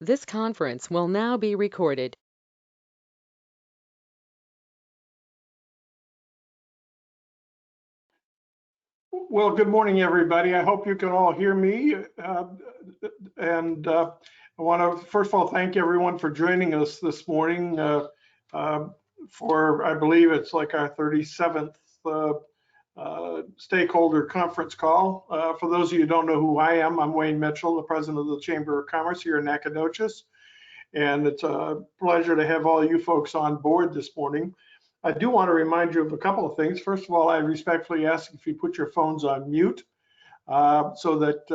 This conference will now be recorded. Well, good morning, everybody. I hope you can all hear me. I want to, first of all, thank everyone for joining us this morning for, I believe it's like our 37th stakeholder conference call. For those of you who don't know who I am, I'm Wayne Mitchell, the president of the Chamber of Commerce here in Nacogdoches. And it's a pleasure to have all you folks on board this morning. I do want to remind you of a couple of things. First of all, I respectfully ask if you put your phones on mute so that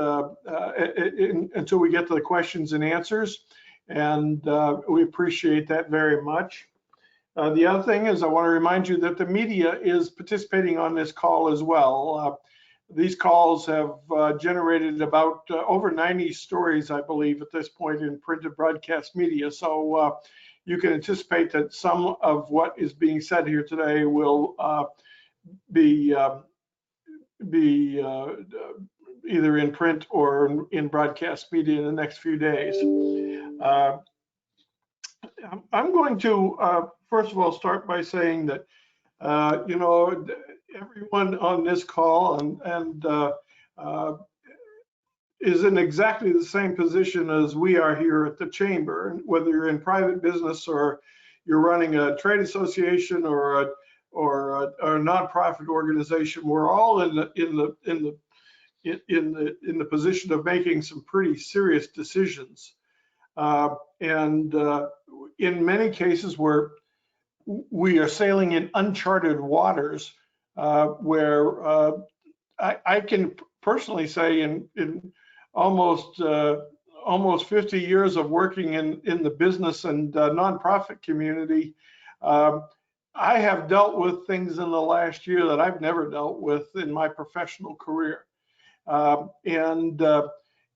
until we get to the questions and answers, and we appreciate that very much. The other thing is I want to remind you that the media is participating on this call as well. These calls have generated about over 90 stories, I believe, at this point in printed broadcast media. So you can anticipate that some of what is being said here today will be either in print or in broadcast media in the next few days. I'm going to, first of all, start by saying that, you know, everyone on this call is in exactly the same position as we are here at the Chamber, whether you're in private business or you're running a trade association or a nonprofit organization. We're all in the position of making some pretty serious decisions, and in many cases we are sailing in uncharted waters, where I can personally say in almost 50 years of working in the business and nonprofit community, I have dealt with things in the last year that I've never dealt with in my professional career.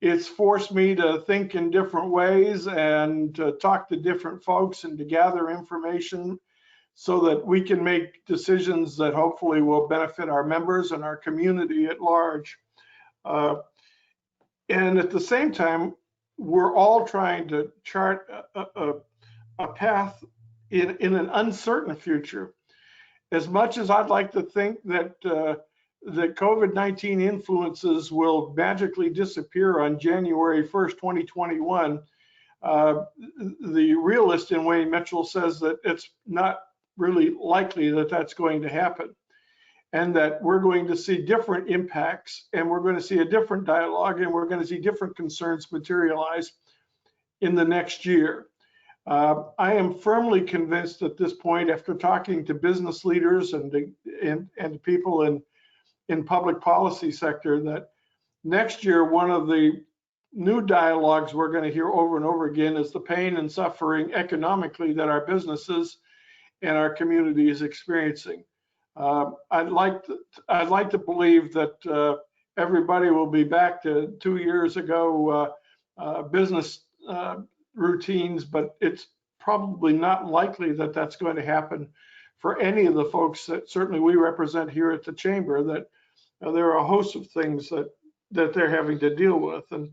It's forced me to think in different ways and to talk to different folks and to gather information so that we can make decisions that hopefully will benefit our members and our community at large. And at the same time, we're all trying to chart a path in an uncertain future. As much as I'd like to think that that COVID-19 influences will magically disappear on January 1st, 2021, the realist in Wayne Mitchell says that it's not really likely that that's going to happen, and that we're going to see different impacts, and we're going to see a different dialogue, and we're going to see different concerns materialize in the next year. I am firmly convinced at this point, after talking to business leaders and people in public policy sector, that next year one of the new dialogues we're going to hear over and over again is the pain and suffering economically that our businesses and our community is experiencing. I'd like to believe that everybody will be back to 2 years ago business routines, but it's probably not likely that that's going to happen for any of the folks that certainly we represent here at the Chamber. That there are a host of things that they're having to deal with, and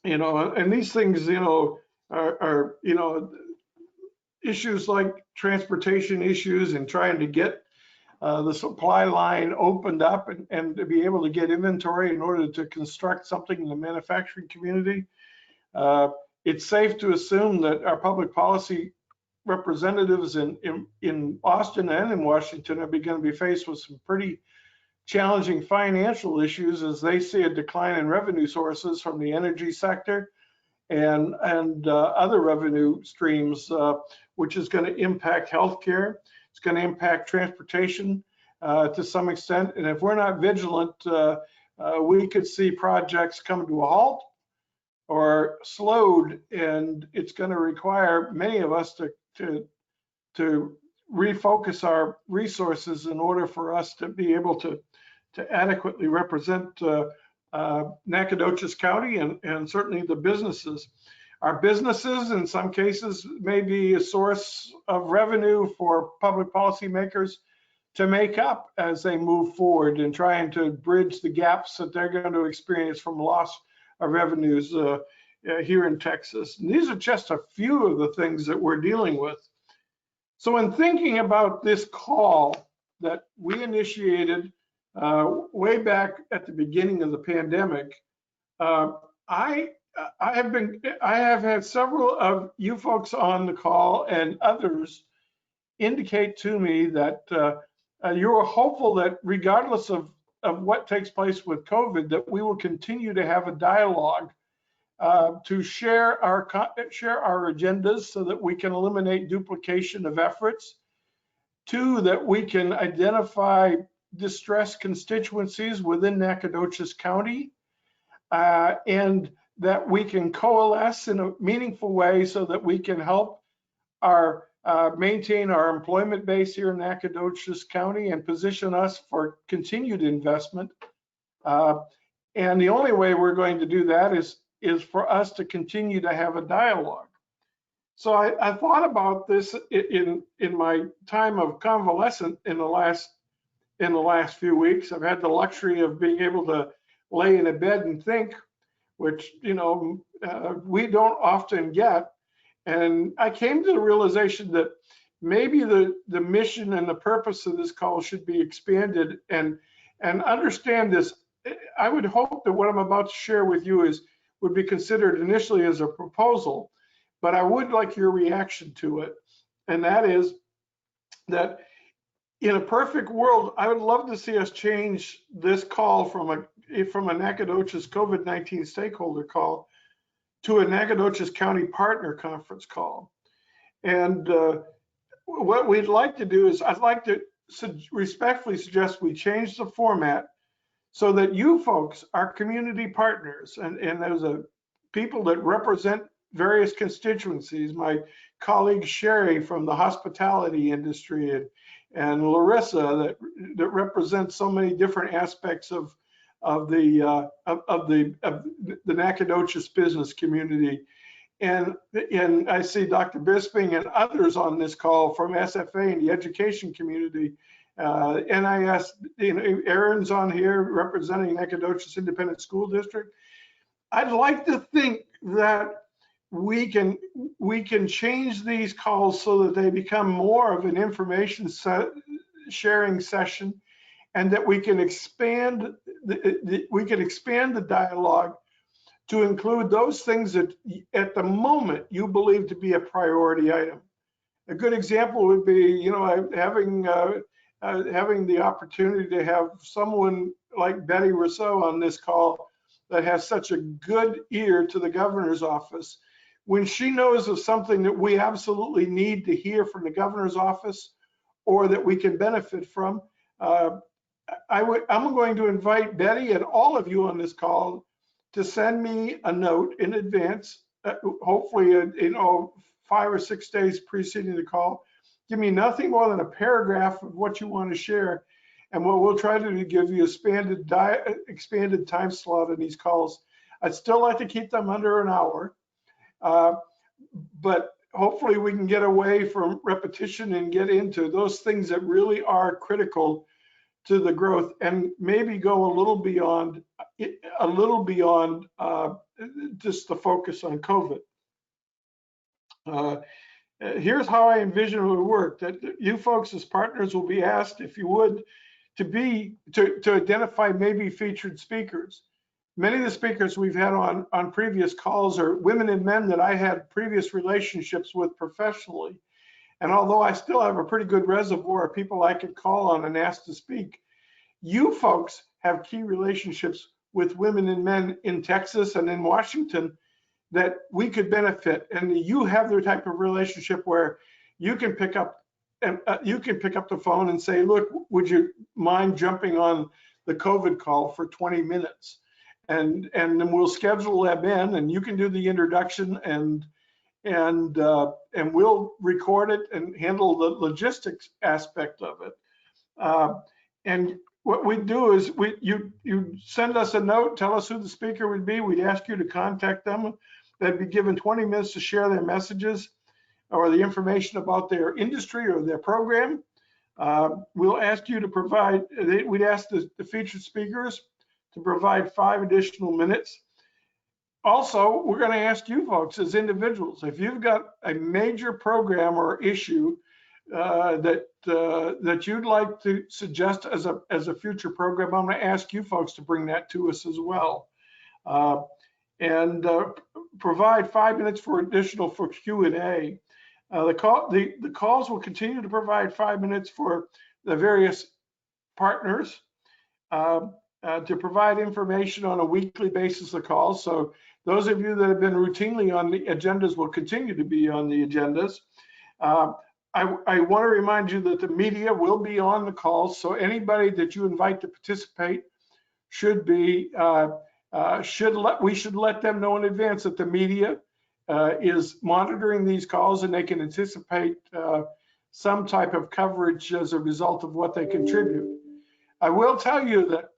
you know, and these things, you know, are you know, issues like transportation issues and trying to get the supply line opened up and to be able to get inventory in order to construct something in the manufacturing community. It's safe to assume that our public policy representatives in Austin and in Washington are going to be faced with some pretty challenging financial issues as they see a decline in revenue sources from the energy sector and other revenue streams, which is going to impact healthcare. It's going to impact transportation to some extent. And if we're not vigilant, we could see projects come to a halt or slowed, and it's going to require many of us to refocus our resources in order for us to be able to adequately represent Nacogdoches County and certainly the businesses. Our businesses, in some cases, may be a source of revenue for public policy makers to make up as they move forward in trying to bridge the gaps that they're going to experience from loss of revenues here in Texas. And these are just a few of the things that we're dealing with. So in thinking about this call that we initiated way back at the beginning of the pandemic, I have had several of you folks on the call and others indicate to me that you're hopeful that regardless of what takes place with COVID, that we will continue to have a dialogue to share our agendas so that we can eliminate duplication of efforts. Two, that we can identify distressed constituencies within Nacogdoches County, and that we can coalesce in a meaningful way so that we can help our maintain our employment base here in Nacogdoches County and position us for continued investment. And the only way we're going to do that is for us to continue to have a dialogue. So I thought about this in my time of convalescent in the last few weeks. I've had the luxury of being able to lay in a bed and think, which we don't often get. And I came to the realization that maybe the mission and the purpose of this call should be expanded and understand this. I would hope that what I'm about to share with you would be considered initially as a proposal, but I would like your reaction to it. And that is that in a perfect world, I would love to see us change this call from a Nacogdoches COVID-19 stakeholder call to a Nacogdoches County Partner Conference call. And what we'd like to do is I'd like to respectfully suggest we change the format so that you folks, our community partners, and there's people that represent various constituencies, my colleague Sherry from the hospitality industry and Larissa that represents so many different aspects of the Nacogdoches business community. And I see Dr. Bisping and others on this call from SFA and the education community. NIS, Aaron's on here representing Nacogdoches Independent School District. I'd like to think that we can change these calls so that they become more of an information sharing session, and that we can expand the dialogue to include those things that at the moment you believe to be a priority item. A good example would be, having the opportunity to have someone like Betty Rousseau on this call that has such a good ear to the governor's office. When she knows of something that we absolutely need to hear from the governor's office or that we can benefit from, I'm going to invite Betty and all of you on this call to send me a note in advance, hopefully 5 or 6 days preceding the call. Give me nothing more than a paragraph of what you want to share, and what we'll try to do is give you expanded time slot in these calls. I'd still like to keep them under an hour, but hopefully we can get away from repetition and get into those things that really are critical to the growth, and maybe go a little beyond just the focus on COVID. Here's how I envision it would work: that you folks as partners will be asked, if you would, to identify maybe featured speakers. Many of the speakers we've had on previous calls are women and men that I had previous relationships with professionally. And although I still have a pretty good reservoir of people I could call on and ask to speak, you folks have key relationships with women and men in Texas and in Washington that we could benefit. And you have the type of relationship where you can pick up the phone and say, look, would you mind jumping on the COVID call for 20 minutes? And then we'll schedule them in, and you can do the introduction, and we'll record it and handle the logistics aspect of it. And what we do is you send us a note, tell us who the speaker would be. We'd ask you to contact them. They'd be given 20 minutes to share their messages or the information about their industry or their program. We'll ask you to provide, we'd ask the featured speakers to provide 5 additional minutes. Also, we're going to ask you folks as individuals, if you've got a major program or issue that you'd like to suggest as a future program, I'm going to ask you folks to bring that to us as well. And provide 5 minutes for additional for Q&A. The calls will continue to provide 5 minutes for the various partners to provide information on a weekly basis of calls. So those of you that have been routinely on the agendas will continue to be on the agendas. I want to remind you that the media will be on the calls, so anybody that you invite to participate should be we should let them know in advance that the media is monitoring these calls and they can anticipate some type of coverage as a result of what they contribute. I will tell you that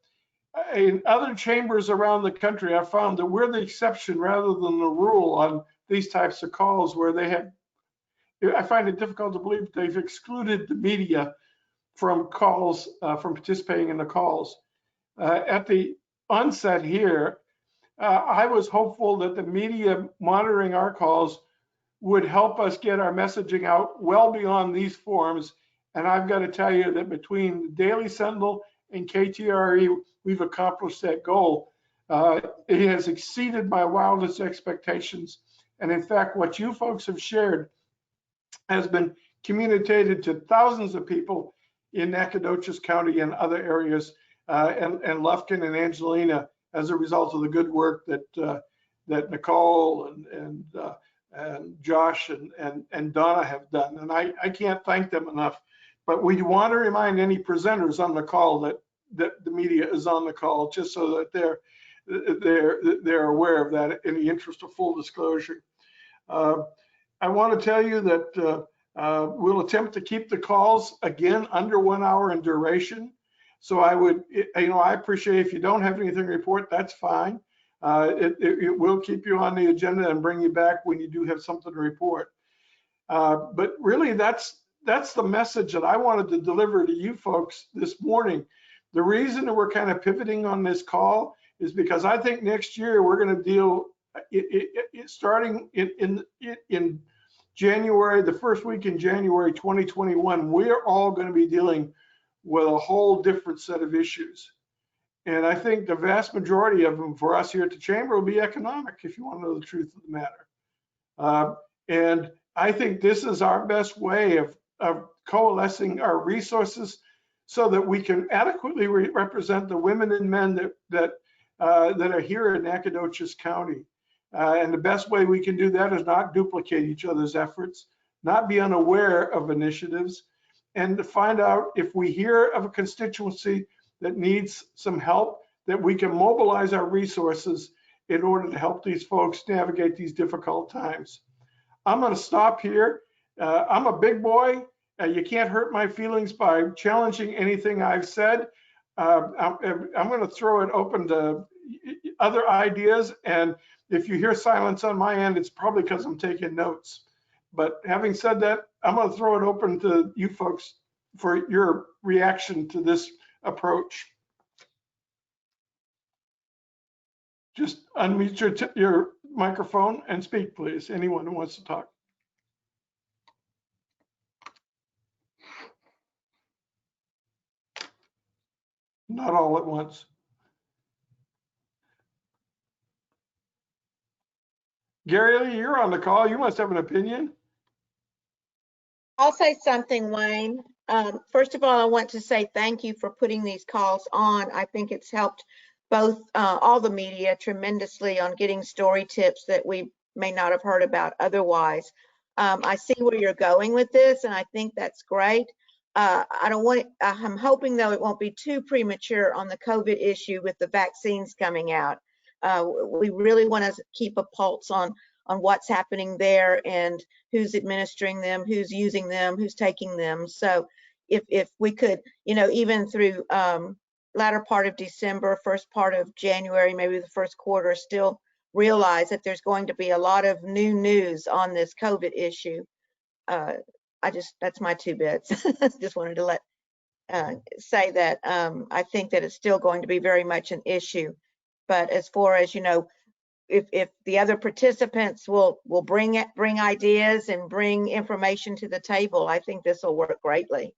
in other chambers around the country, I've found that we're the exception rather than the rule on these types of calls, where they have, I find it difficult to believe they've excluded the media from calls, from participating in the calls. At the onset here, I was hopeful that the media monitoring our calls would help us get our messaging out well beyond these forums. And I've got to tell you that between the Daily Sentinel and KTRE, we've accomplished that goal. It has exceeded my wildest expectations. And in fact, what you folks have shared has been communicated to thousands of people in Nacogdoches County and other areas, and Lufkin and Angelina, as a result of the good work that Nicole and Josh and Donna have done. And I can't thank them enough. But we want to remind any presenters on the call that the media is on the call, just so that they're aware of that in the interest of full disclosure. I want to tell you that we'll attempt to keep the calls, again, under 1 hour in duration. So I appreciate if you don't have anything to report, that's fine. It will keep you on the agenda and bring you back when you do have something to report. But really, that's the message that I wanted to deliver to you folks this morning. The reason that we're kind of pivoting on this call is because I think next year we're going to deal, starting in January, the first week in January 2021, we're all going to be dealing with a whole different set of issues. And I think the vast majority of them for us here at the Chamber will be economic, if you want to know the truth of the matter. And I think this is our best way of coalescing our resources so that we can adequately represent the women and men that are here in Nacogdoches County. And the best way we can do that is not duplicate each other's efforts, not be unaware of initiatives, and to find out if we hear of a constituency that needs some help, that we can mobilize our resources in order to help these folks navigate these difficult times. I'm going to stop here. I'm a big boy. You can't hurt my feelings by challenging anything I've said. I'm going to throw it open to other ideas. And if you hear silence on my end, it's probably because I'm taking notes. But having said that, I'm going to throw it open to you folks for your reaction to this approach. Just unmute your microphone and speak, please. Anyone who wants to talk. Not all at once. Gary Lee, you're on the call. You must have an opinion. I'll say something, Wayne. First of all, I want to say thank you for putting these calls on. I think it's helped both all the media tremendously on getting story tips that we may not have heard about otherwise. I see where you're going with this, and I think that's great. I'm hoping, though, it won't be too premature on the COVID issue with the vaccines coming out. We really want to keep a pulse on what's happening there and who's administering them, who's using them, who's taking them. So if we could, even through latter part of December, first part of January, maybe the first quarter, still realize that there's going to be a lot of new news on this COVID issue. That's my 2 bits. Just wanted to say that I think that it's still going to be very much an issue. But as far as, if the other participants will bring ideas and bring information to the table, I think this will work greatly.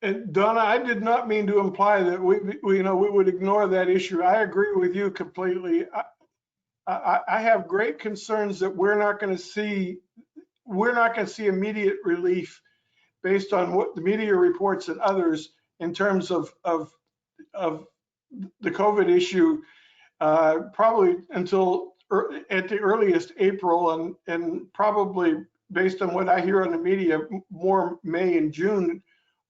And Donna, I did not mean to imply that we would ignore that issue. I agree with you completely. I have great concerns that we're not going to see immediate relief based on what the media reports and others in terms of the COVID issue, probably until at the earliest April, and probably based on what I hear on the media, more May and June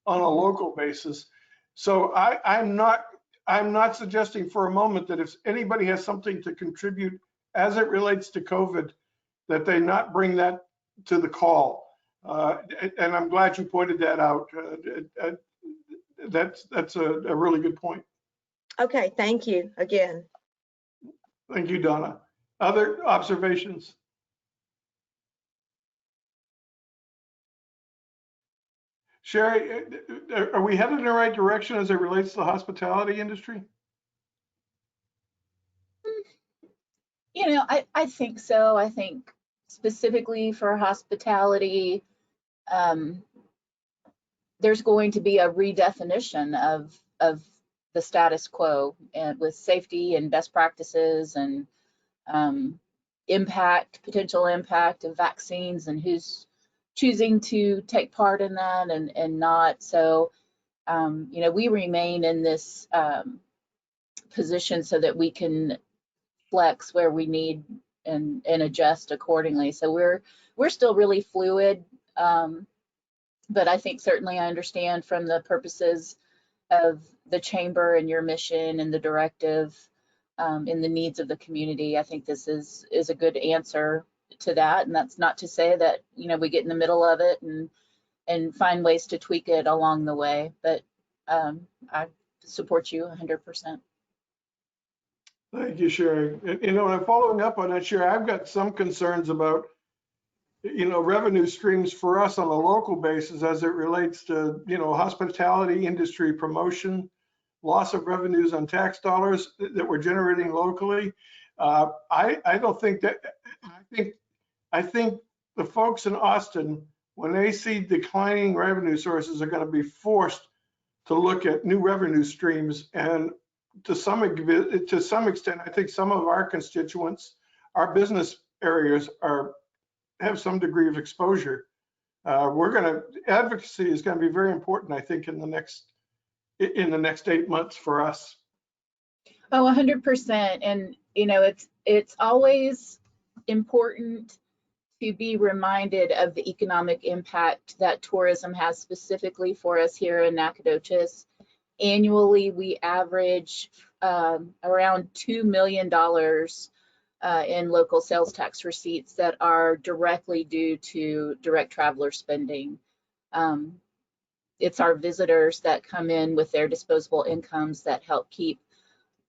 on a local basis. So I'm not suggesting for a moment that if anybody has something to contribute as it relates to COVID, that they not bring that to the call. And I'm glad you pointed that out. That's a really good point. Okay, thank you again. Thank you, Donna. Other observations? Sherry, are we headed in the right direction as it relates to the hospitality industry? You know, I think so. I think specifically for hospitality, there's going to be a redefinition of the status quo, and with safety and best practices and potential impact of vaccines and who's choosing to take part in that and not. So, you know, we remain in this position so that we can flex where we need and adjust accordingly. So we're still really fluid, but I think certainly I understand from the purposes of the chamber and your mission and the directive in the needs of the community. I think this is a good answer to that, and that's not to say that, you know, we get in the middle of it and find ways to tweak it along the way, but I support you 100%. Thank you, Sherry. You know, and following up on that, Sherry, I've got some concerns about, you know, revenue streams for us on a local basis as it relates to, you know, hospitality industry promotion, loss of revenues on tax dollars that we're generating locally. I don't think that, I think the folks in Austin, when they see declining revenue sources, are going to be forced to look at new revenue streams. And to some extent, I think some of our constituents, our business areas have some degree of exposure. Advocacy is going to be very important, I think, in the next 8 months for us. Oh, 100%. And, you know, it's always important to be reminded of the economic impact that tourism has specifically for us here in Nacogdoches. Annually, we average around $2 million in local sales tax receipts that are directly due to direct traveler spending. It's our visitors that come in with their disposable incomes that help keep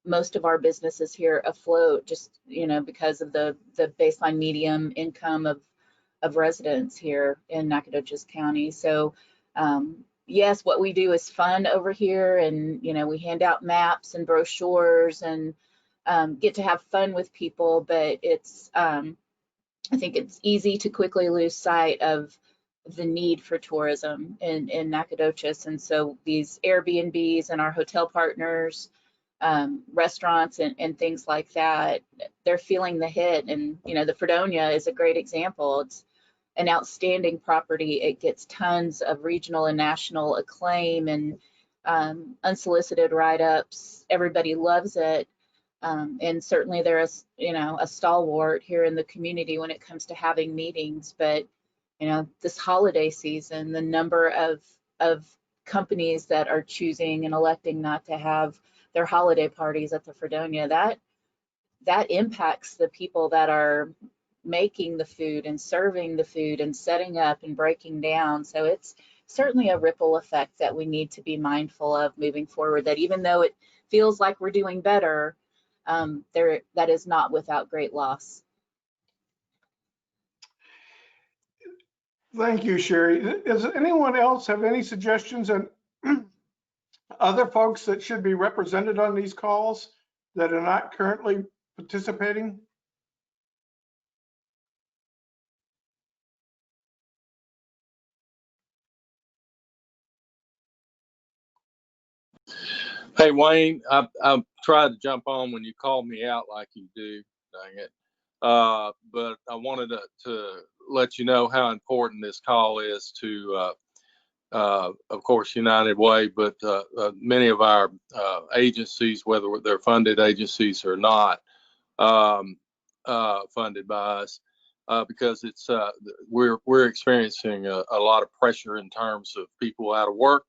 most of our businesses here afloat, just, you know, because of the baseline medium income of residents here in Nacogdoches County. So yes, what we do is fun over here, and, you know, we hand out maps and brochures and get to have fun with people, but it's I think it's easy to quickly lose sight of the need for tourism in Nacogdoches. And so these Airbnbs and our hotel partners, restaurants and things like that, they're feeling the hit. And, you know, the Fredonia is a great example. It's an outstanding property. It gets tons of regional and national acclaim and unsolicited write-ups. Everybody loves it. And certainly they're a stalwart here in the community when it comes to having meetings. But, you know, this holiday season, the number of companies that are choosing and electing not to have their holiday parties at the Fredonia, that impacts the people that are making the food and serving the food and setting up and breaking down. So it's certainly a ripple effect that we need to be mindful of moving forward, that even though it feels like we're doing better, that is not without great loss. Thank you, Sherry. Does anyone else have any suggestions on other folks that should be represented on these calls that are not currently participating? Hey, Wayne, I tried to jump on when you called me out like you do, dang it. But I wanted to let you know how important this call is to, of course, United Way, but many of our agencies, whether they're funded agencies or not, funded by us, because it's we're experiencing a lot of pressure in terms of people out of work,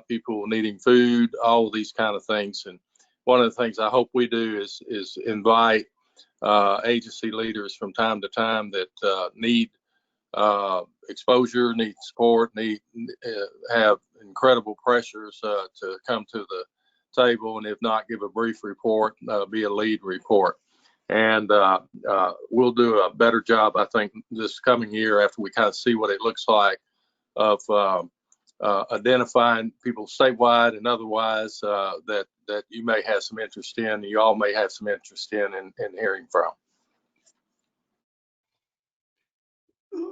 people needing food, all of these kind of things. And one of the things I hope we do is invite agency leaders from time to time that need exposure, need support, need have incredible pressures to come to the table, and if not, give a brief report, be a lead report. And we'll do a better job, I think, this coming year after we kind of see what it looks like of identifying people statewide and otherwise that you may have some interest in, you all may have some interest in hearing from.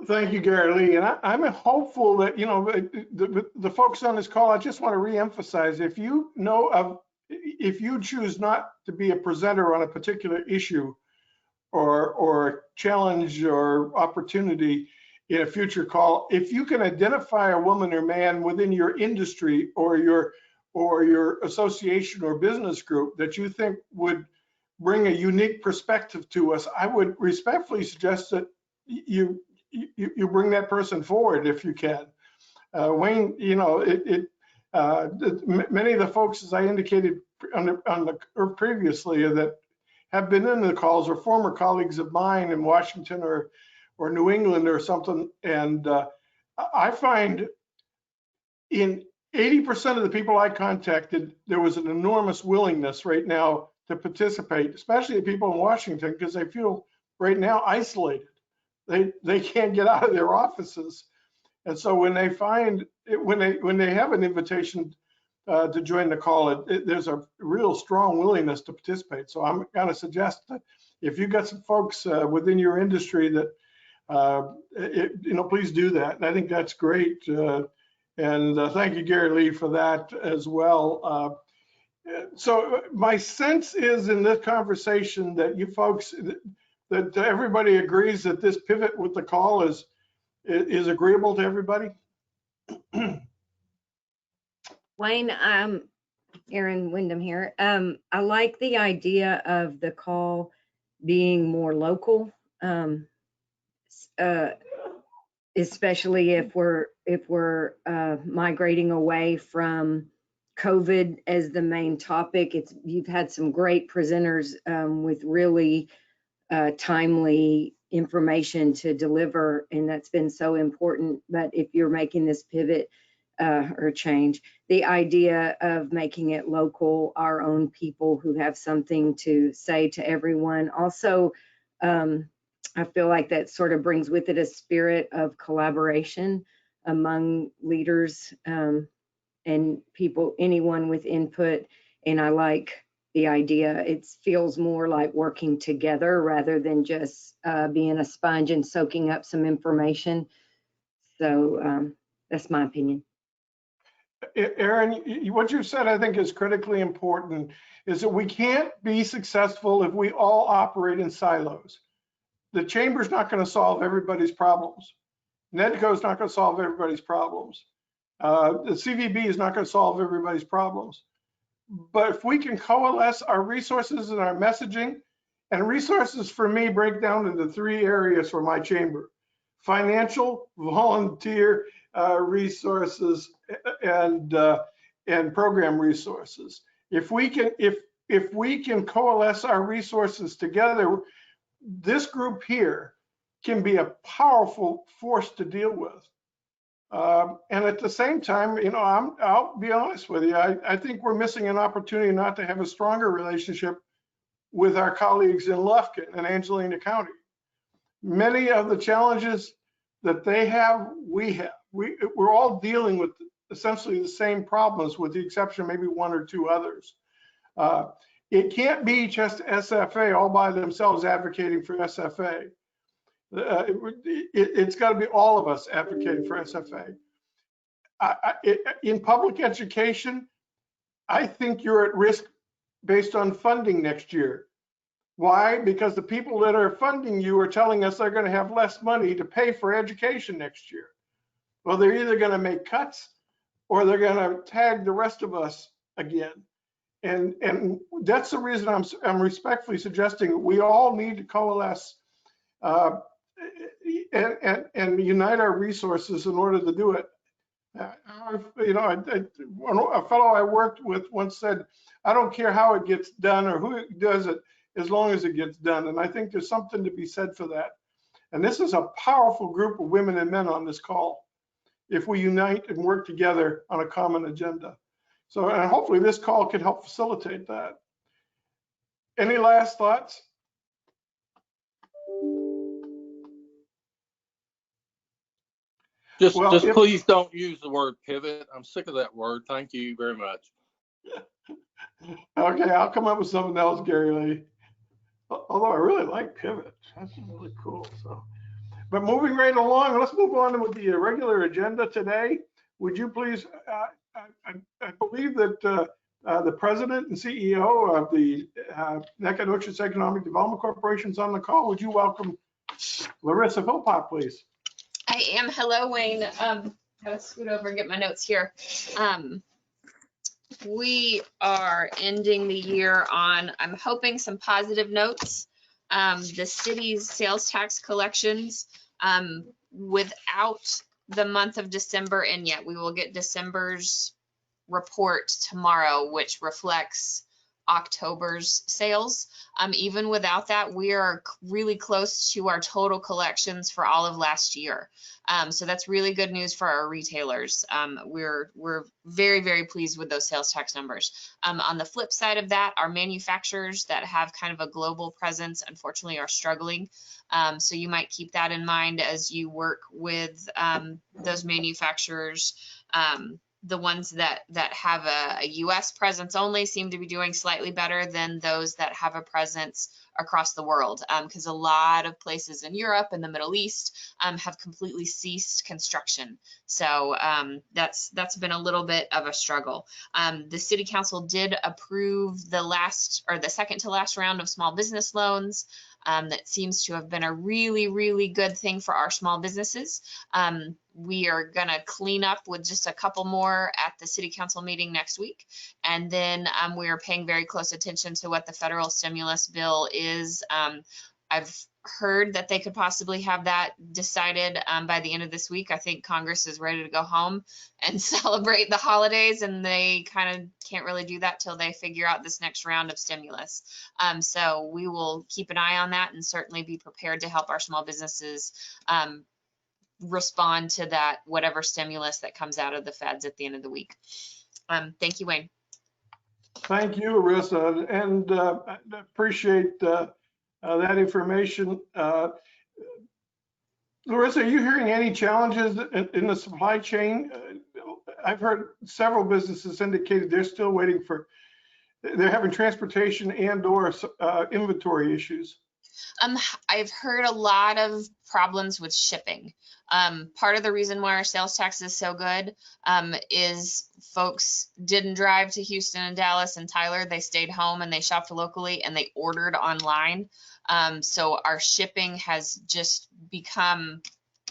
Thank you, Gary Lee. And I'm hopeful that, you know, the folks on this call, I just want to reemphasize, if you know of, if you choose not to be a presenter on a particular issue or challenge or opportunity in a future call, if you can identify a woman or man within your industry or your association or business group that you think would bring a unique perspective to us, I would respectfully suggest that you bring that person forward if you can. Wayne, you know, many of the folks, as I indicated previously, that have been in the calls are former colleagues of mine in Washington or New England or something. And I find in 80% of the people I contacted, there was an enormous willingness right now to participate, especially the people in Washington, because they feel right now isolated. They can't get out of their offices. And so when they find when they have an invitation to join the call, there's a real strong willingness to participate. So I'm going to suggest that if you've got some folks within your industry that, you know, please do that. And I think that's great. And thank you, Gary Lee, for that as well. So my sense is in this conversation that you folks, that everybody agrees that this pivot with the call is agreeable to everybody. Wayne, Erin Wyndham here. I like the idea of the call being more local, especially if we're migrating away from COVID as the main topic. You've had some great presenters with really timely information to deliver, and that's been so important. But if you're making this pivot or change, the idea of making it local, our own people who have something to say to everyone. Also, I feel like that sort of brings with it a spirit of collaboration among leaders and people, anyone with input. And I like the idea. It feels more like working together rather than just being a sponge and soaking up some information. So that's my opinion. Erin, what you said, I think, is critically important, is that we can't be successful if we all operate in silos. The chamber's not going to solve everybody's problems. NEDCO is not going to solve everybody's problems. The CVB is not going to solve everybody's problems. But if we can coalesce our resources and our messaging, and resources for me break down into 3 areas for my chamber: financial, volunteer resources, and program resources. If we can coalesce our resources together, this group here can be a powerful force to deal with. And at the same time, you know, I'll be honest with you, I think we're missing an opportunity not to have a stronger relationship with our colleagues in Lufkin and Angelina County. Many of the challenges that they have, we have. We're all dealing with essentially the same problems, with the exception of maybe 1 or 2 others. it can't be just SFA all by themselves advocating for SFA. It's got to be all of us advocating for SFA. In public education, I think you're at risk based on funding next year. Why? Because the people that are funding you are telling us they're going to have less money to pay for education next year. Well, they're either going to make cuts or they're going to tag the rest of us again. And that's the reason I'm respectfully suggesting we all need to coalesce and unite our resources in order to do it. You know, a fellow I worked with once said, I don't care how it gets done or who does it, as long as it gets done. And I think there's something to be said for that. And this is a powerful group of women and men on this call, if we unite and work together on a common agenda. So, and hopefully this call can help facilitate that. Any last thoughts? Just Well, please don't use the word pivot. I'm sick of that word. Thank you very much. Okay, I'll come up with something else, Gary Lee. Although I really like pivot. That's really cool. So, but moving right along, let's move on with the regular agenda today. Would you please, I believe that the president and CEO of the Nacogdoches Economic Development Corporation is on the call. Would you welcome Larissa Philpott, please? I am. Hello, Wayne. Gotta scoot over and get my notes here. We are ending the year on, I'm hoping, some positive notes. The city's sales tax collections, without the month of December in yet, we will get December's report tomorrow, which reflects October's sales. Even without that, we are really close to our total collections for all of last year. So that's really good news for our retailers. We're very, very pleased with those sales tax numbers. On the flip side of that, our manufacturers that have kind of a global presence, unfortunately, are struggling. So you might keep that in mind as you work with those manufacturers. The ones that have a US presence only seem to be doing slightly better than those that have a presence across the world, because a lot of places in Europe and the Middle East have completely ceased construction. So that's been a little bit of a struggle. The city council did approve the second to last round of small business loans. That seems to have been a really, really good thing for our small businesses. We are going to clean up with just a couple more at the city council meeting next week. And then we are paying very close attention to what the federal stimulus bill is. I've heard that they could possibly have that decided by the end of this week. I think Congress is ready to go home and celebrate the holidays, and they kind of can't really do that till they figure out this next round of stimulus. So we will keep an eye on that and certainly be prepared to help our small businesses respond to that, whatever stimulus that comes out of the feds at the end of the week. Thank you, Wayne. Thank you, Larissa, and I appreciate that information. Larissa, are you hearing any challenges in the supply chain? I've heard several businesses indicated they're still waiting for, they're having transportation and or inventory issues. I've heard a lot of problems with shipping. Part of the reason why our sales tax is so good is folks didn't drive to Houston and Dallas and Tyler. They stayed home and they shopped locally and they ordered online. So our shipping has just become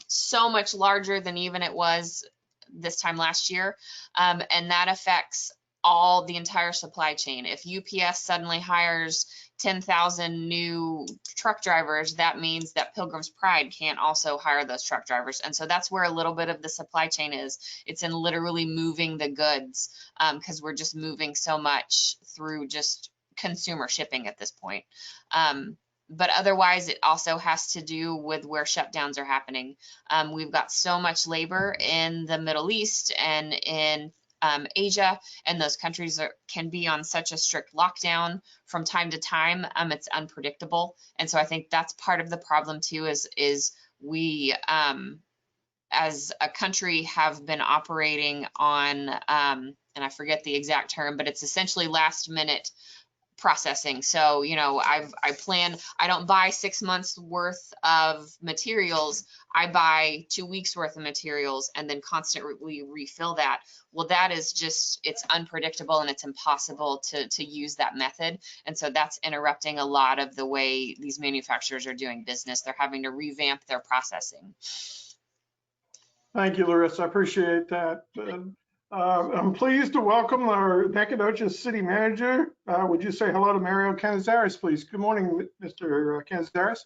so much larger than even it was this time last year. And that affects the entire supply chain. If UPS suddenly hires 10,000 new truck drivers, that means that Pilgrim's Pride can't also hire those truck drivers. And so that's where a little bit of the supply chain is. It's in literally moving the goods, because we're just moving so much through just consumer shipping at this point. But otherwise, it also has to do with where shutdowns are happening. We've got so much labor in the Middle East and in Asia, and those countries can be on such a strict lockdown from time to time. It's unpredictable. And so I think that's part of the problem too, is we, as a country, have been operating on, and I forget the exact term, but it's essentially last minute processing. So, you know, I don't buy 6 months worth of materials. I buy 2 weeks worth of materials and then constantly refill that. Well, that is just, it's unpredictable and it's impossible to use that method. And so that's interrupting a lot of the way these manufacturers are doing business. They're having to revamp their processing. Thank you, Larissa. I appreciate that. I'm pleased to welcome our Nacogdoches City Manager. Would you say hello to Mario Canizares, please? Good morning, Mr. Canizares.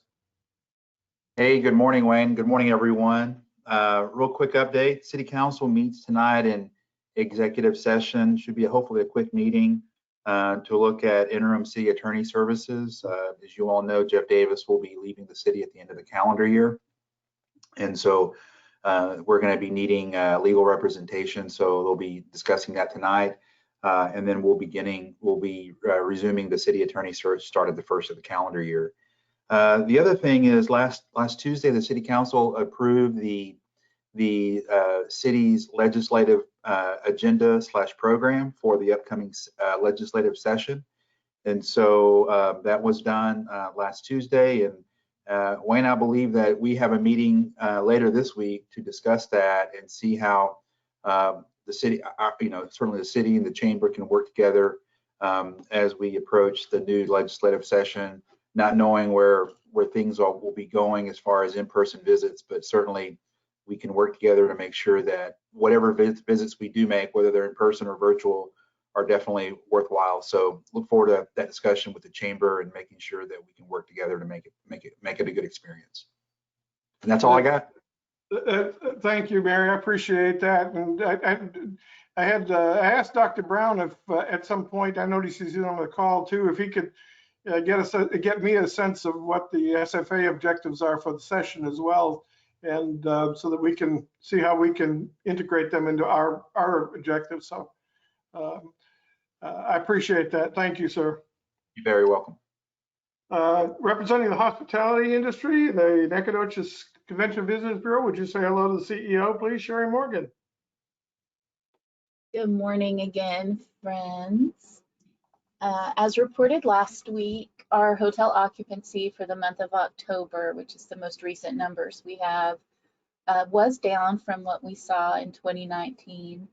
Hey, good morning, Wayne. Good morning, everyone. Real quick update. City Council meets tonight in executive session. Should be hopefully a quick meeting to look at interim city attorney services. As you all know, Jeff Davis will be leaving the city at the end of the calendar year. And so we're going to be needing legal representation. So they'll be discussing that tonight. And then we'll be resuming the city attorney search started the first of the calendar year. The other thing is last Tuesday, the City Council approved the city's legislative agenda / program for the upcoming legislative session. And so that was done last Tuesday. And Wayne, I believe that we have a meeting later this week to discuss that and see how the city, certainly the city and the chamber can work together as we approach the new legislative session, not knowing where things will be going as far as in-person visits, but certainly we can work together to make sure that whatever visits we do make, whether they're in person or virtual, are definitely worthwhile. So look forward to that discussion with the chamber and making sure that we can work together to make it a good experience. And that's all I got. Thank you, Mary. I appreciate that. And I asked Dr. Brown if at some point, I noticed he's on the call too, if he could get me a sense of what the SFA objectives are for the session as well, and so that we can see how we can integrate them into our objectives. So I appreciate that. Thank you, sir. You're very welcome. Representing the hospitality industry, the Nacogdoches Convention Business Bureau, would you say hello to the CEO, please, Sherry Morgan? Good morning again, friends. As reported last week, our hotel occupancy for the month of October, which is the most recent numbers we have, was down from what we saw in 2019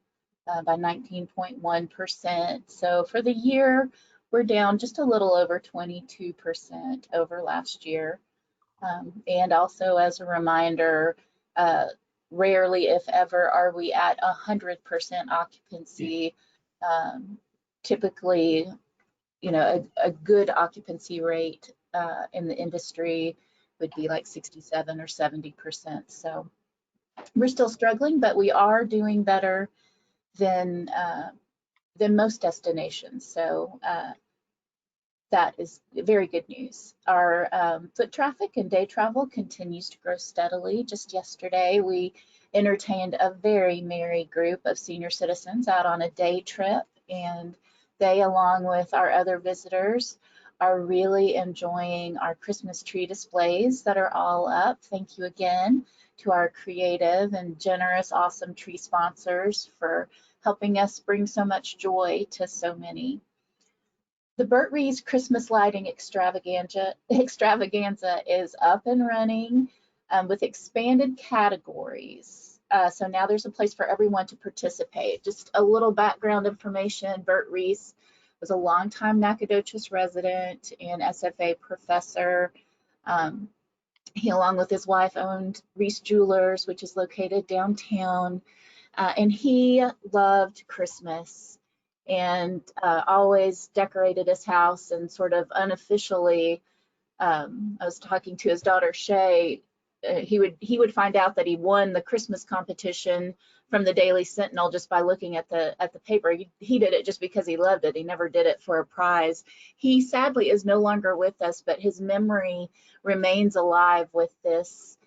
by 19.1%. So for the year, we're down just a little over 22% over last year. And also as a reminder, rarely, if ever, are we at 100% occupancy. Typically, a good occupancy rate in the industry would be like 67 or 70%. So we're still struggling, but we are doing better than most destinations. So that is very good news. Our foot traffic and day travel continues to grow steadily. Just yesterday, we entertained a very merry group of senior citizens out on a day trip, and they, along with our other visitors, are really enjoying our Christmas tree displays that are all up. Thank you again to our creative and generous, awesome tree sponsors for helping us bring so much joy to so many. The Burt Rees Christmas Lighting Extravaganza is up and running with expanded categories. So now there's a place for everyone to participate. Just a little background information. Burt Rees was a longtime Nacogdoches resident and SFA professor. He, along with his wife, owned Rees Jewelers, which is located downtown. And he loved Christmas and always decorated his house, and sort of unofficially, I was talking to his daughter Shay, he would find out that he won the Christmas competition from the Daily Sentinel just by looking at the paper. He did it just because he loved it. He never did it for a prize. He sadly is no longer with us, but his memory remains alive with this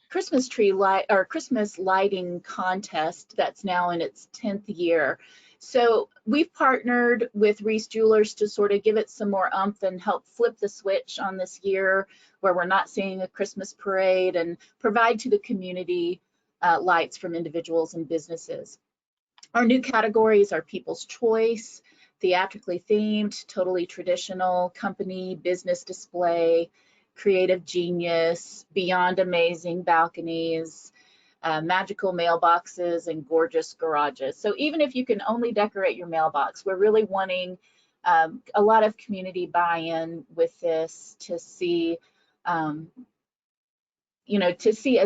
Christmas tree light or Christmas lighting contest that's now in its 10th year. So we've partnered with Rees Jewelers to sort of give it some more oomph and help flip the switch on this year where we're not seeing a Christmas parade, and provide to the community lights from individuals and businesses. Our new categories are People's Choice, theatrically themed, totally traditional, company, business display, creative genius, beyond amazing balconies, magical mailboxes, and gorgeous garages. So even if you can only decorate your mailbox, we're really wanting a lot of community buy-in with this to see, to see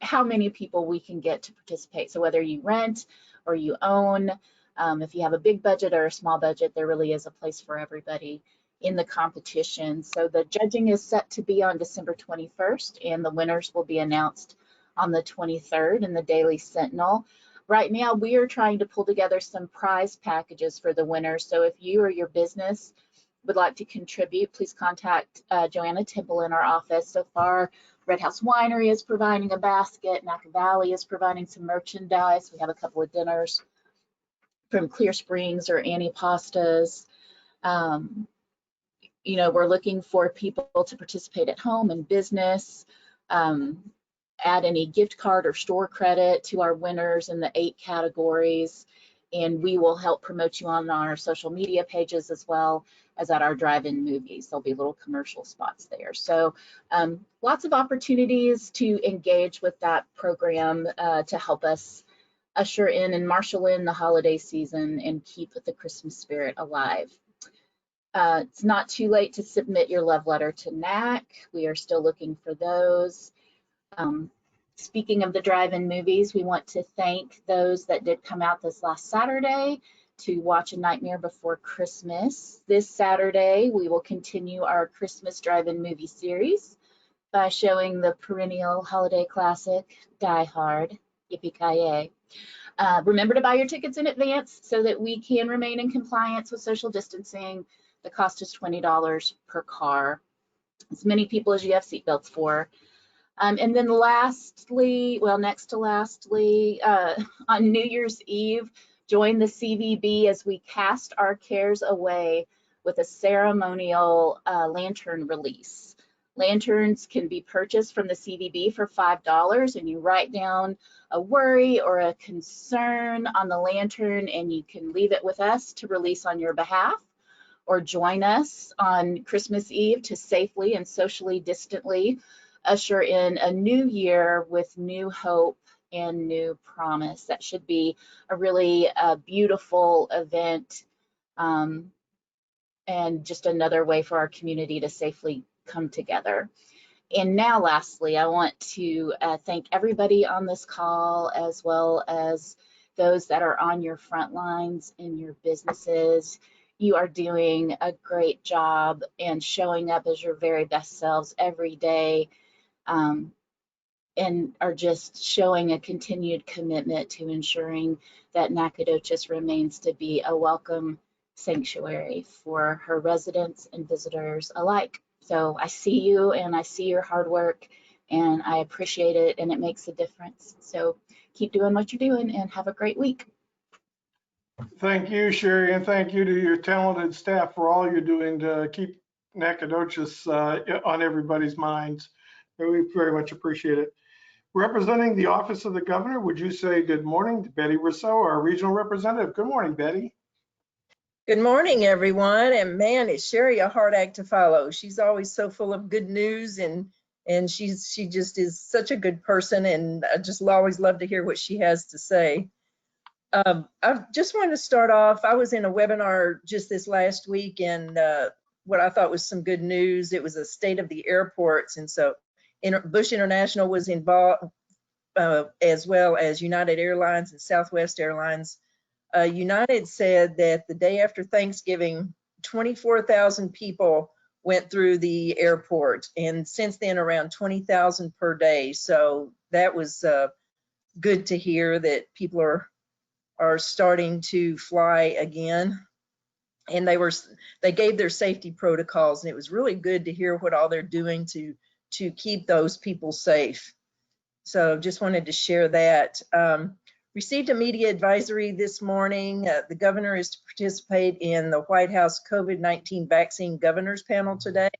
how many people we can get to participate. So whether you rent or you own, if you have a big budget or a small budget, there really is a place for everybody in the competition. So the judging is set to be on December 21st, and the winners will be announced on the 23rd in the Daily Sentinel. Right now, we are trying to pull together some prize packages for the winners. So if you or your business would like to contribute, please contact Joanna Temple in our office. So far, Red House Winery is providing a basket. Napa Valley is providing some merchandise. We have a couple of dinners from Clear Springs or Annie Pastas. We're looking for people to participate at home and business. Add any gift card or store credit to our winners in the 8 categories, and we will help promote you on our social media pages as well as at our drive-in movies. There'll be little commercial spots there. So lots of opportunities to engage with that program to help us usher in and marshal in the holiday season and keep the Christmas spirit alive. It's not too late to submit your love letter to NAC. We are still looking for those. Speaking of the drive-in movies, we want to thank those that did come out this last Saturday to watch A Nightmare Before Christmas. This Saturday, we will continue our Christmas drive-in movie series by showing the perennial holiday classic, Die Hard. Yippee-ki-yay. Remember to buy your tickets in advance so that we can remain in compliance with social distancing. The cost is $20 per car. As many people as you have seatbelts for. And then lastly, next to lastly, on New Year's Eve, join the CVB as we cast our cares away with a ceremonial lantern release. Lanterns can be purchased from the CVB for $5, and you write down a worry or a concern on the lantern, and you can leave it with us to release on your behalf, or join us on Christmas Eve to safely and socially distantly usher in a new year with new hope and new promise. That should be a really beautiful event, and just another way for our community to safely come together. And now lastly, I want to thank everybody on this call, as well as those that are on your front lines in your businesses. You are doing a great job and showing up as your very best selves every day. And are just showing a continued commitment to ensuring that Nacogdoches remains to be a welcome sanctuary for her residents and visitors alike. So I see you and I see your hard work, and I appreciate it, and it makes a difference. So keep doing what you're doing and have a great week. Thank you, Sherry, and thank you to your talented staff for all you're doing to keep Nacogdoches on everybody's minds. We very much appreciate it. Representing the Office of the Governor, would you say good morning to Betty Rousseau, our regional representative? Good morning, Betty. Good morning, everyone. And man, is Sherry a hard act to follow. She's always so full of good news, and she just is such a good person, and I just always love to hear what she has to say. I just wanted to start off. I was in a webinar just this last week, and what I thought was some good news. It was a state of the airports, and so Bush International was involved, as well as United Airlines and Southwest Airlines. United said that the day after Thanksgiving, 24,000 people went through the airport, and since then around 20,000 per day. So that was good to hear that people are starting to fly again. And they gave their safety protocols, and it was really good to hear what all they're doing to keep those people safe. So just wanted to share that. Received a media advisory this morning. The governor is to participate in the White House COVID-19 vaccine governors panel today.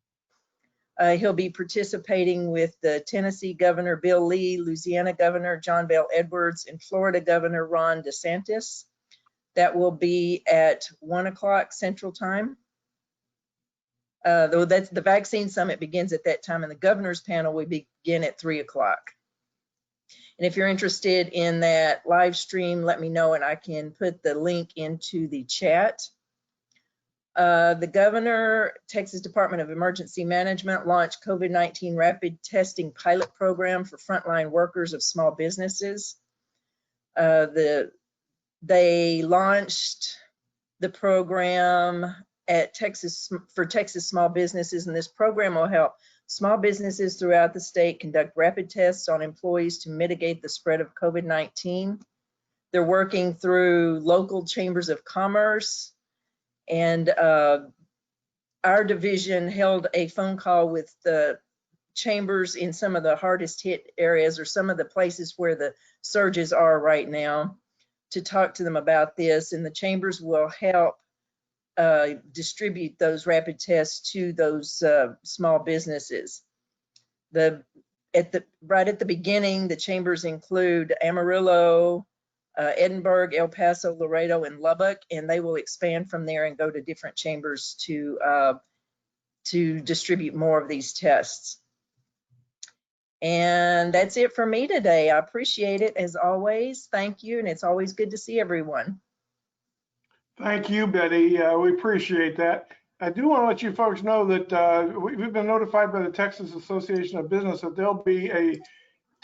He'll be participating with the Tennessee Governor Bill Lee, Louisiana Governor John Bel Edwards, and Florida Governor Ron DeSantis. That will be at 1 o'clock Central Time. Though that's the vaccine summit begins at that time, and the governor's panel will begin at 3 o'clock. And if you're interested in that live stream, let me know and I can put the link into the chat. The governor, Texas Department of Emergency Management, launched COVID-19 rapid testing pilot program for frontline workers of small businesses. They launched the program at for Texas small businesses, and this program will help small businesses throughout the state conduct rapid tests on employees to mitigate the spread of COVID-19. They're working through local chambers of commerce, and our division held a phone call with the chambers in some of the hardest hit areas, or some of the places where the surges are right now, to talk to them about this, and the chambers will help distribute those rapid tests to those small businesses. Right at the beginning, the chambers include Amarillo, Edinburgh, El Paso, Laredo, and Lubbock, and they will expand from there and go to different chambers to distribute more of these tests. And that's it for me today. I appreciate it as always. Thank you, and it's always good to see everyone. Thank you, Betty. We appreciate that. I do want to let you folks know that we've been notified by the Texas Association of Business that there'll be a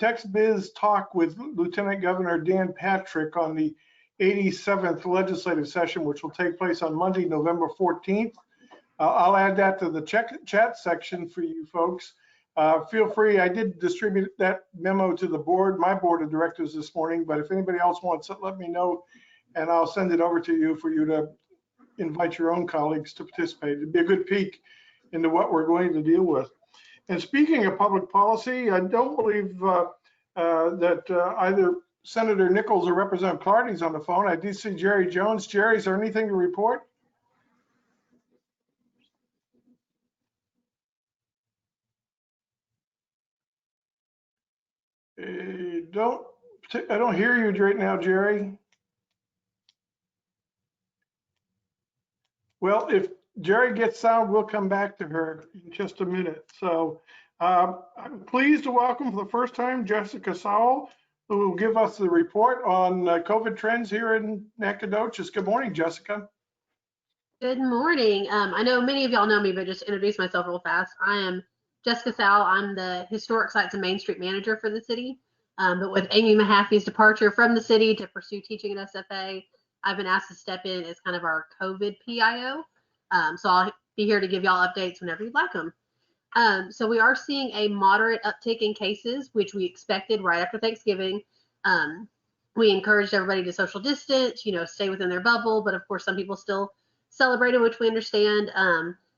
TexBiz talk with Lieutenant Governor Dan Patrick on the 87th legislative session, which will take place on Monday, November 14th. I'll add that to the chat section for you folks. Feel free. I did distribute that memo to the board, my board of directors this morning, but if anybody else wants it, let me know, and I'll send it over to you for you to invite your own colleagues to participate. It'd be a good peek into what we're going to deal with. And speaking of public policy, I don't believe that either Senator Nichols or Representative Clardy's on the phone. I do see Jerry Jones. Jerry, is there anything to report? I don't hear you right now, Jerry. Well, if Jerry gets sound, we'll come back to her in just a minute. So I'm pleased to welcome for the first time Jessica Sowell, who will give us the report on COVID trends here in Nacogdoches. Good morning, Jessica. Good morning. I know many of y'all know me, but just introduce myself real fast. I am Jessica Sowell. I'm the Historic Sites and Main Street Manager for the city. But with Amy Mahaffey's departure from the city to pursue teaching at SFA, I've been asked to step in as kind of our COVID PIO. So I'll be here to give y'all updates whenever you'd like them. So we are seeing a moderate uptick in cases, which we expected right after Thanksgiving. We encouraged everybody to social distance, stay within their bubble, but of course some people still celebrated, which we understand.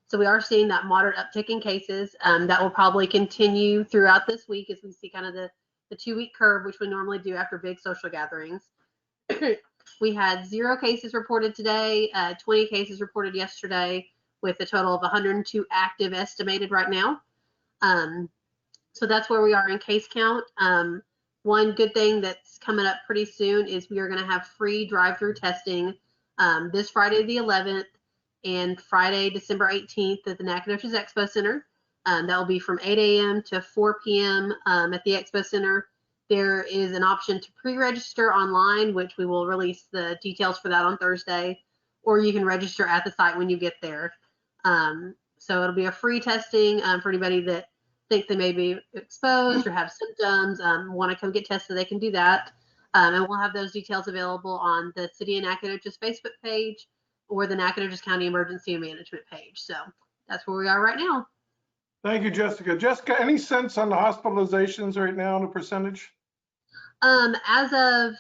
So we are seeing that moderate uptick in cases. That will probably continue throughout this week as we see kind of the 2-week curve, which we normally do after big social gatherings. We had 0 cases reported today, 20 cases reported yesterday, with a total of 102 active estimated right now. So that's where we are in case count. One good thing that's coming up pretty soon is we are going to have free drive-through testing this Friday the 11th and Friday December 18th at the Nacogdoches Expo Center. That will be from 8 a.m. to 4 p.m. At the Expo Center. There is an option to pre-register online, which we will release the details for that on Thursday, or you can register at the site when you get there. So it'll be a free testing for anybody that thinks they may be exposed or have symptoms, want to come get tested, they can do that. And we'll have those details available on the City of Nacogdoches Facebook page or the Nacogdoches County Emergency Management page. So that's where we are right now. Thank you, Jessica. Jessica, any sense on the hospitalizations right now on the percentage? As of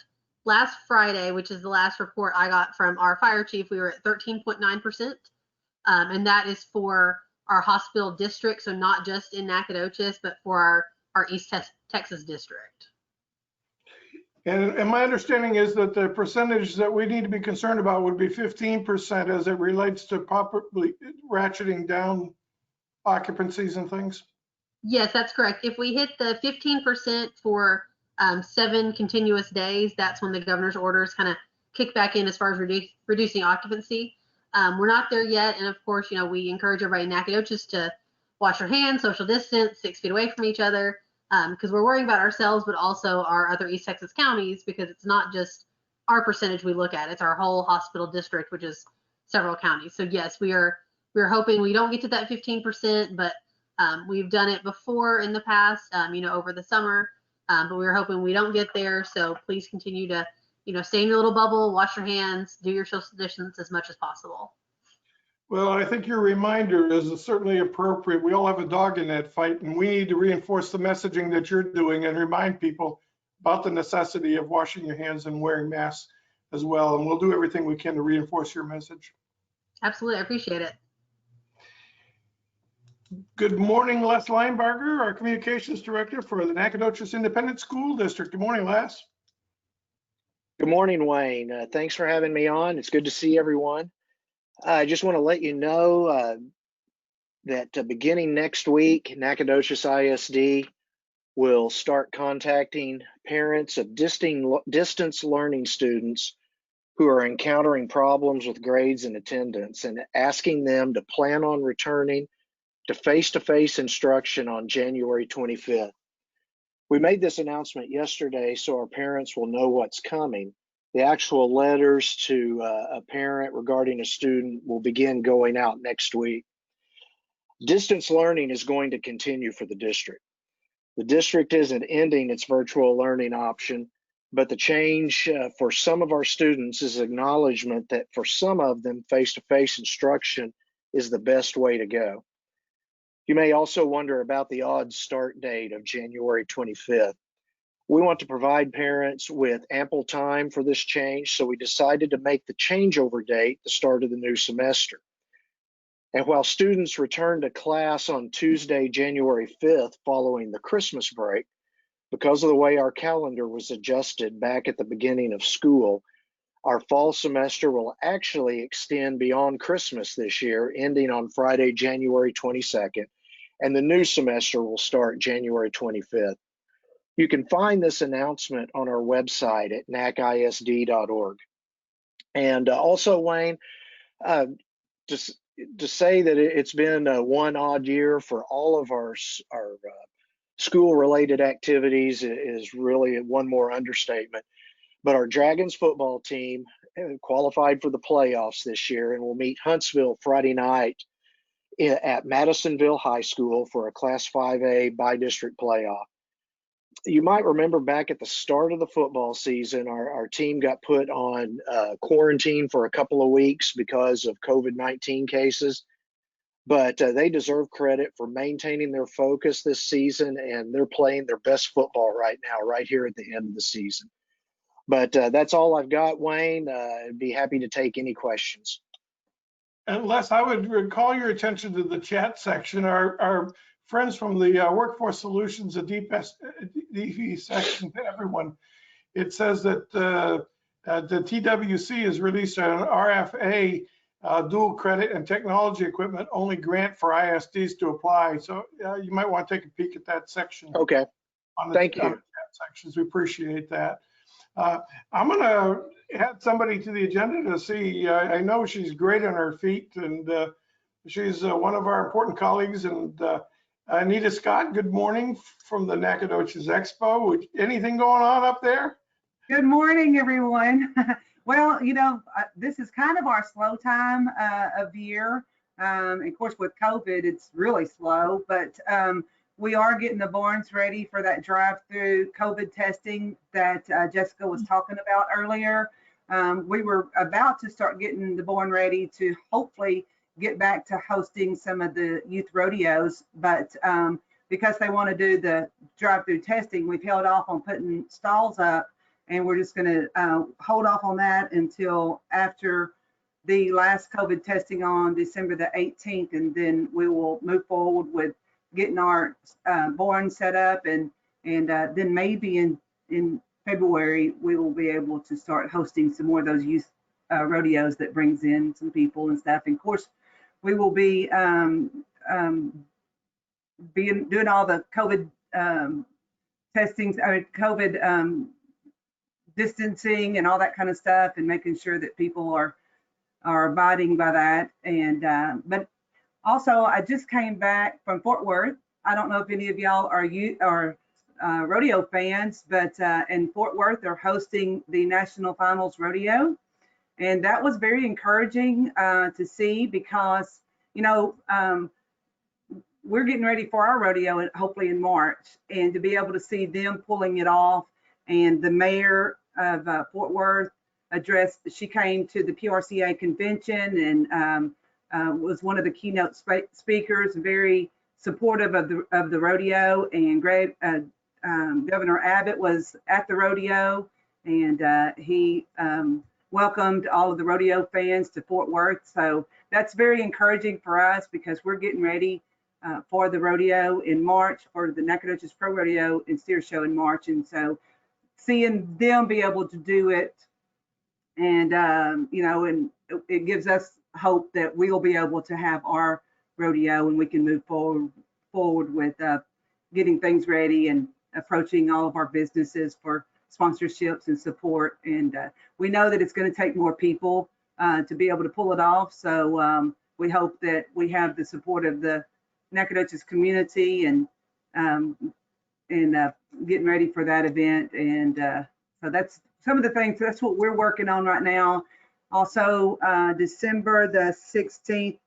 last Friday, which is the last report I got from our fire chief, we were at 13.9%. And that is for our hospital district, so not just in Nacogdoches, but for our East Texas district. And my understanding is that the percentage that we need to be concerned about would be 15% as it relates to properly ratcheting down occupancies and things. Yes, that's correct. If we hit the 15% for 7 continuous days, that's when the governor's orders kind of kick back in as far as reducing occupancy. We're not there yet, and of course, we encourage everybody in Nacogdoches to wash your hands, social distance, 6 feet away from each other, because we're worrying about ourselves, but also our other East Texas counties, because it's not just our percentage we look at, it's our whole hospital district, which is several counties. So yes, we're hoping we don't get to that 15%, but we've done it before in the past, over the summer, but we were hoping we don't get there. So please continue to, stay in your little bubble, wash your hands, do your social distance as much as possible. Well, I think your reminder is certainly appropriate. We all have a dog in that fight, and we need to reinforce the messaging that you're doing and remind people about the necessity of washing your hands and wearing masks as well. And we'll do everything we can to reinforce your message. Absolutely, I appreciate it. Good morning, Les Linebarger, our Communications Director for the Nacogdoches Independent School District. Good morning, Les. Good morning, Wayne. Thanks for having me on. It's good to see everyone. I just want to let you know that beginning next week, Nacogdoches ISD will start contacting parents of distance learning students who are encountering problems with grades and attendance and asking them to plan on returning to face-to-face instruction on January 25th. We made this announcement yesterday so our parents will know what's coming. The actual letters to a parent regarding a student will begin going out next week. Distance learning is going to continue for the district. The district isn't ending its virtual learning option, but the change for some of our students is acknowledgement that for some of them, face-to-face instruction is the best way to go. You may also wonder about the odd start date of January 25th. We want to provide parents with ample time for this change, so we decided to make the changeover date the start of the new semester. And while students return to class on Tuesday, January 5th, following the Christmas break, because of the way our calendar was adjusted back at the beginning of school, our fall semester will actually extend beyond Christmas this year, ending on Friday, January 22nd, and the new semester will start January 25th. You can find this announcement on our website at nacisd.org. And also, Wayne, just to say that it's been one odd year for all of our school-related activities is really one more understatement. But our Dragons football team qualified for the playoffs this year and will meet Huntsville Friday night at Madisonville High School for a Class 5A by-district playoff. You might remember back at the start of the football season, our team got put on quarantine for a couple of weeks because of COVID-19 cases, but they deserve credit for maintaining their focus this season, and they're playing their best football right now, right here at the end of the season. But that's all I've got, Wayne. I'd be happy to take any questions. And Les, I would call your attention to the chat section. Our friends from the Workforce Solutions, the DP section, to everyone. It says that the TWC has released an RFA dual credit and technology equipment only grant for ISDs to apply. So you might want to take a peek at that section. Okay. Thank you. On the chat sections. We appreciate that. I'm going to add somebody to the agenda to see. I know she's great on her feet, and she's one of our important colleagues. And Anita Scott, good morning from the Nacogdoches Expo. Anything going on up there? Good morning, everyone. Well, this is kind of our slow time of the year. Of course, with COVID, it's really slow, but we are getting the barns ready for that drive-through COVID testing that Jessica was talking about earlier. We were about to start getting the barn ready to hopefully get back to hosting some of the youth rodeos, but because they want to do the drive-through testing, we've held off on putting stalls up, and we're just going to hold off on that until after the last COVID testing on December the 18th, and then we will move forward with getting our barn set up, and then maybe in February we will be able to start hosting some more of those youth rodeos that brings in some people and stuff. And of course, we will be doing all the COVID testings, COVID distancing and all that kind of stuff, and making sure that people are abiding by that. And but also, I just came back from Fort Worth. I don't know if any of y'all are rodeo fans, but in Fort Worth, they're hosting the National Finals Rodeo. And that was very encouraging to see, because, you know, we're getting ready for our rodeo hopefully in March, and to be able to see them pulling it off. And the mayor of Fort Worth she came to the PRCA convention and was one of the keynote speakers, very supportive of the rodeo. And Governor Abbott was at the rodeo, and he welcomed all of the rodeo fans to Fort Worth. So that's very encouraging for us, because we're getting ready for the rodeo in March, for the Nacogdoches Pro Rodeo and Steer Show in March. And so seeing them be able to do it, and you know, and it gives us hope that we'll be able to have our rodeo, and we can move forward with getting things ready and approaching all of our businesses for sponsorships and support. And we know that it's going to take more people to be able to pull it off. So we hope that we have the support of the Nacogdoches community, and getting ready for that event. And so that's some of the things. That's what we're working on right now. Also, December the 16th,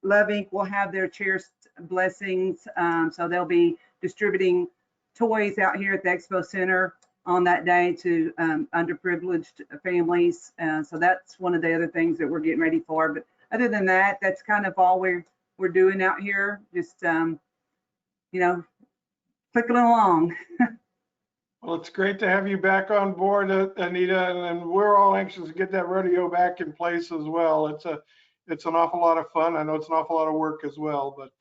Love Inc. will have their Cheers Blessings. So they'll be distributing toys out here at the Expo Center on that day to underprivileged families. So that's one of the other things that we're getting ready for. But other than that, that's kind of all we're doing out here. Just, you know, clicking along. Well, it's great to have you back on board, Anita, and we're all anxious to get that rodeo back in place as well. It's an awful lot of fun. I know it's an awful lot of work as well, but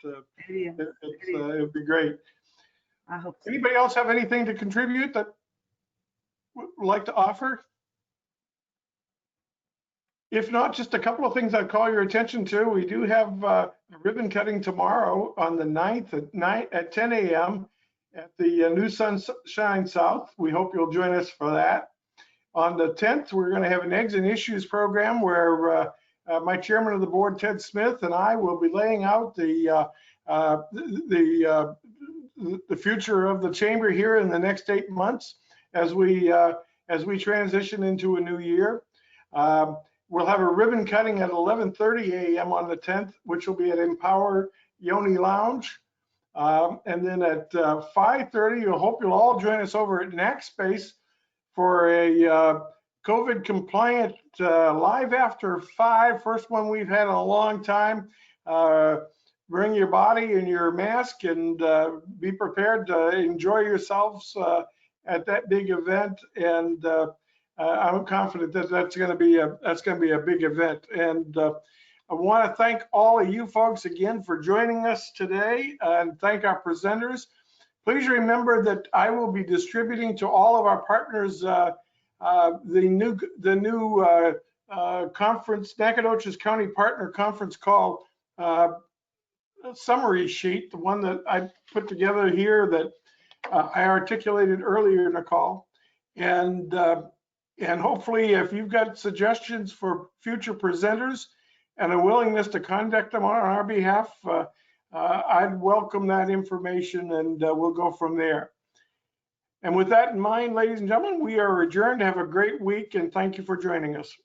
it'd be great. I hope so. Anybody else have anything to contribute that would like to offer? If not, just a couple of things I'd call your attention to. We do have a ribbon cutting tomorrow on the 9th at 10 a.m. at the New Sunshine South. We hope you'll join us for that. On the 10th, we're going to have an Eggs and Issues program where my chairman of the board, Ted Smith, and I will be laying out the future of the chamber here in the next 8 months as we transition into a new year. We'll have a ribbon cutting at 11:30 a.m. on the 10th, which will be at Empower Yoni Lounge. And then at 5:30, I hope you'll all join us over at NAC Space for a COVID compliant live after 5, first one we've had in a long time. Bring your body and your mask, and be prepared to enjoy yourselves at that big event. And I'm confident that that's going to be a big event. And I want to thank all of you folks again for joining us today, and thank our presenters. Please remember that I will be distributing to all of our partners the new conference, Nacogdoches County Partner Conference call summary sheet, the one that I put together here that I articulated earlier in the call. And hopefully, if you've got suggestions for future presenters and a willingness to contact them on our behalf, I'd welcome that information, and we'll go from there. And with that in mind, ladies and gentlemen, we are adjourned. Have a great week, and thank you for joining us.